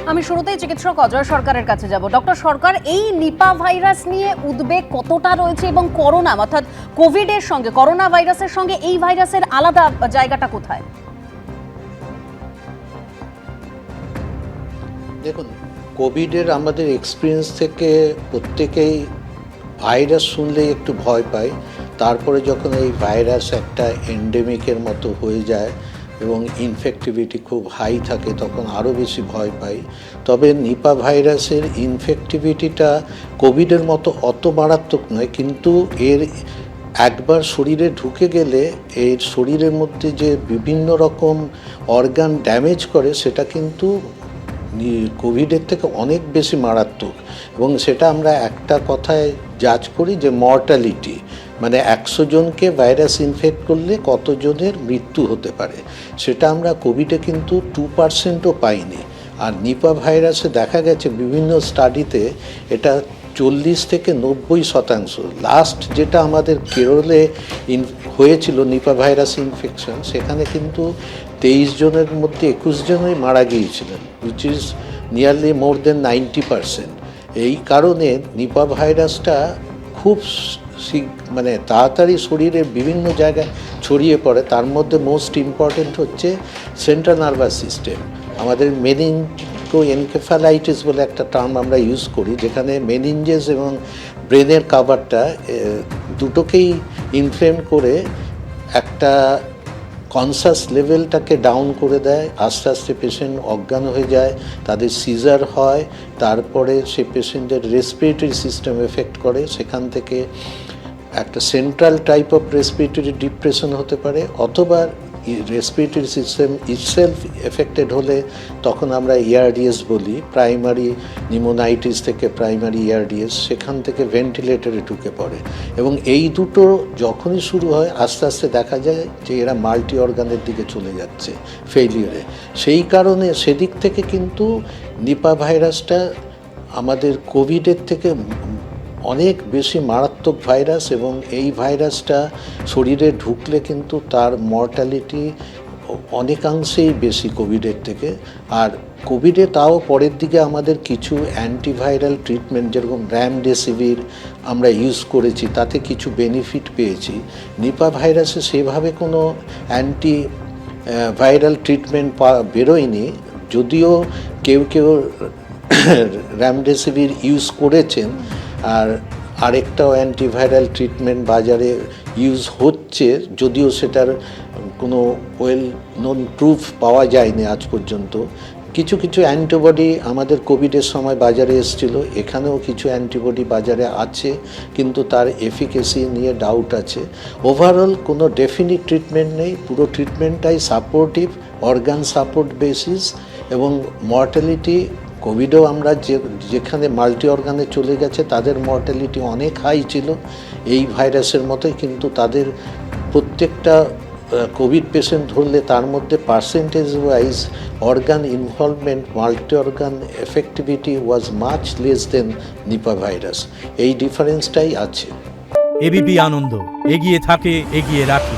আমি শুরুতেই চিকিৎসক অজয় সরকারের কাছে যাব। ডক্টর সরকার, এই নিপা ভাইরাস নিয়ে উদ্বেগ কতটা রয়েছে এবং করোনা অর্থাৎ কোভিডের সঙ্গে, করোনা ভাইরাসের সঙ্গে এই ভাইরাসের আলাদা জায়গাটা কোথায়? দেখুন, কোভিডের আমাদের এক্সপিরিয়েন্স থেকে প্রত্যেকেই ভাইরাস শুনলেই একটু ভয় পায়। তারপরে যখন এই ভাইরাস একটা এন্ডেমিকের মতো হয়ে যায় এবং ইনফেক্টিভিটি খুব হাই থাকে তখন আরও বেশি ভয় পাই। তবে নিপা ভাইরাসের ইনফেক্টিভিটিটা কোভিডের মতো অত মারাত্মক নয়, কিন্তু এর একবার শরীরে ঢুকে গেলে এর শরীরের মধ্যে যে বিভিন্ন রকম অর্গান ড্যামেজ করে সেটা কিন্তু কোভিডের থেকে অনেক বেশি মারাত্মক। এবং সেটা আমরা একটা কথায় জাজ করি যে মর্টালিটি, মানে 100 জনকে ভাইরাস ইনফেক্ট করলে কতজনের মৃত্যু হতে পারে, সেটা আমরা কোভিডে কিন্তু 2%ও পাইনি। আর নিপা ভাইরাসে দেখা গেছে বিভিন্ন স্টাডিতে এটা 40 থেকে 90%। লাস্ট যেটা আমাদের কেরলে হয়েছিল নিপা ভাইরাস ইনফেকশন, সেখানে কিন্তু 23 জনের মধ্যে 21 জনই মারা গিয়েছিলেন, উইচ ইজ নিয়ারলি মোর দেন 90%। এই কারণে নিপা ভাইরাসটা খুব মানে তাড়াতাড়ি শরীরের বিভিন্ন জায়গায় ছড়িয়ে পড়ে। তার মধ্যে মোস্ট ইম্পর্টেন্ট হচ্ছে সেন্ট্রাল নার্ভাস সিস্টেম। আমাদের মেনিনজোএনকেফালাইটিস বলে একটা টার্ম আমরা ইউজ করি, যেখানে মেনিনজেস এবং ব্রেনের কাভারটা দুটোকেই ইনফ্লেম করে একটা কনসাস লেভেলটাকে ডাউন করে দেয়। আস্তে আস্তে পেশেন্ট অজ্ঞান হয়ে যায়, তাদের সিজার হয়, তারপরে সে পেশেন্টের রেসপিরেটরি সিস্টেম এফেক্ট করে। সেখান থেকে একটা central type of respiratory depression হতে পারে, অথবা রেসপিরেটরি সিস্টেম ইটসেলফ এফেক্টেড হলে তখন আমরা ERDS বলি, প্রাইমারি নিউমোনাইটিস থেকে প্রাইমারি ERDS, সেখান থেকে ভেন্টিলেটরে ঢুকে পড়ে। এবং এই দুটো যখনই শুরু হয় আস্তে আস্তে দেখা যায় যে এরা মাল্টি অর্গানের দিকে চলে যাচ্ছে ফেইলিওরে। সেই কারণে সেদিক থেকে কিন্তু নিপা ভাইরাসটা আমাদের কোভিডের থেকে অনেক বেশি মারাত্মক ভাইরাস, এবং এই ভাইরাসটা শরীরে ঢুকলে কিন্তু তার মর্টালিটি অনেকাংশেই বেশি কোভিডের থেকে। আর কোভিডে তাও পরের দিকে আমাদের কিছু অ্যান্টিভাইরাল ট্রিটমেন্ট যেরকম র্যামডেসিভির আমরা ইউজ করেছি, তাতে কিছু বেনিফিট পেয়েছি। নিপা ভাইরাসে সেভাবে কোনো অ্যান্টি ভাইরাল ট্রিটমেন্ট বেরোয়নি, যদিও কেউ কেউ র্যামডেসিভির ইউজ করেছেন। আর আরেকটাও অ্যান্টিভাইরাল ট্রিটমেন্ট বাজারে ইউজ হচ্ছে, যদিও সেটার কোনো ওয়েল নোন প্রুফ পাওয়া যায়নি আজ পর্যন্ত। কিছু কিছু অ্যান্টিবডি আমাদের কোভিডের সময় বাজারে এসেছিল, এখানেও কিছু অ্যান্টিবডি বাজারে আছে, কিন্তু তার এফিকেসি নিয়ে ডাউট আছে। ওভারঅল কোনো ডেফিনিট ট্রিটমেন্ট নেই, পুরো ট্রিটমেন্টটাই সাপোর্টিভ, অর্গান সাপোর্ট বেসিস। এবং মর্টালিটি কোভিডেও আমরা যেখানে মাল্টি অর্গানে চলে গেছে তাদের মর্টালিটি অনেক হাই ছিল এই ভাইরাসের মতোই, কিন্তু তাদের প্রত্যেকটা কোভিড পেশেন্ট ধরলে তার মধ্যে percentage wise organ involvement, multi organ effectivity was much less than Nipah virus. এই ডিফারেন্সটাই আছে। এবিপি আনন্দ, এগিয়ে থাকে, এগিয়ে রাখে।